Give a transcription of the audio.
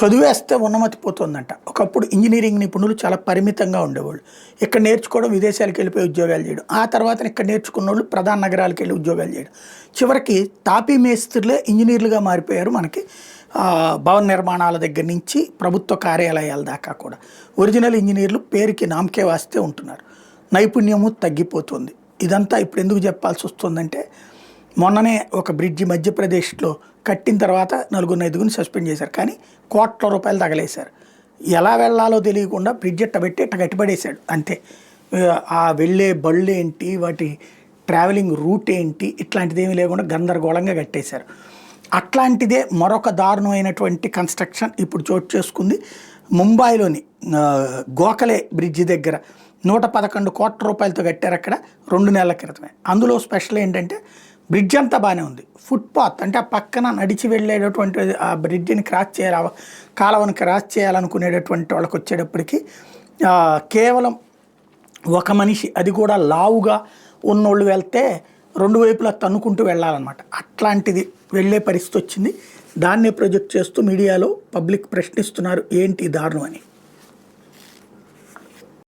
చదివేస్తే ఉన్నమతి పోతుందంట. ఒకప్పుడు ఇంజనీరింగ్ నిపుణులు చాలా పరిమితంగా ఉండేవాళ్ళు. ఇక్కడ నేర్చుకోవడం, విదేశాలకు వెళ్ళిపోయి ఉద్యోగాలు చేయడం. ఆ తర్వాత ఇక్కడ నేర్చుకున్న వాళ్ళు ప్రధాన నగరాలకు వెళ్ళి ఉద్యోగాలు చేయడం. చివరికి తాపీ మేస్త్రులే ఇంజనీర్లుగా మారిపోయారు మనకి. భవన నిర్మాణాల దగ్గర నుంచి ప్రభుత్వ కార్యాలయాల దాకా కూడా ఒరిజినల్ ఇంజనీర్లు పేరుకి నామకే వాస్తే ఉంటున్నారు. నైపుణ్యము తగ్గిపోతుంది. ఇదంతా ఇప్పుడు ఎందుకు చెప్పాల్సి వస్తుందంటే, మొన్ననే ఒక బ్రిడ్జి మధ్యప్రదేశ్లో కట్టిన తర్వాత 4-5 సస్పెండ్ చేశారు. కానీ కోట్ల రూపాయలు తగలేశారు. ఎలా వెళ్ళాలో తెలియకుండా బ్రిడ్జ్ ఎట్ట పెట్టి ఇట్ట గట్టిపడేశాడు అంతే. ఆ వెళ్ళే బళ్ళు ఏంటి, వాటి ట్రావెలింగ్ రూట్ ఏంటి, ఇట్లాంటిది ఏమీ లేకుండా గందరగోళంగా కట్టేశారు. అట్లాంటిదే మరొక దారుణమైనటువంటి కన్స్ట్రక్షన్ ఇప్పుడు చోటు చేసుకుంది ముంబైలోని గోఖలే బ్రిడ్జి దగ్గర. 111 కోట్ల రూపాయలతో కట్టారు అక్కడ 2 నెలల క్రితమే. అందులో స్పెషల్ ఏంటంటే బ్రిడ్జ్ అంతా బాగానే ఉంది. ఫుట్పాత్ అంటే ఆ పక్కన నడిచి వెళ్ళేటటువంటి ఆ బ్రిడ్జిని క్రాస్ చేయాలి, కాలువను క్రాస్ చేయాలనుకునేటటువంటి వాళ్ళకి వచ్చేటప్పటికి కేవలం ఒక మనిషి, అది కూడా లావుగా ఉన్నోళ్ళు వెళ్తే 2 వైపులా తన్నుకుంటూ వెళ్ళాలన్నమాట. అట్లాంటిది వెళ్ళే పరిస్థితి వచ్చింది. దాన్నే ప్రొజెక్ట్ చేస్తూ మీడియాలో పబ్లిక్ ప్రశ్నిస్తున్నారు, ఏంటి దారుణం అని.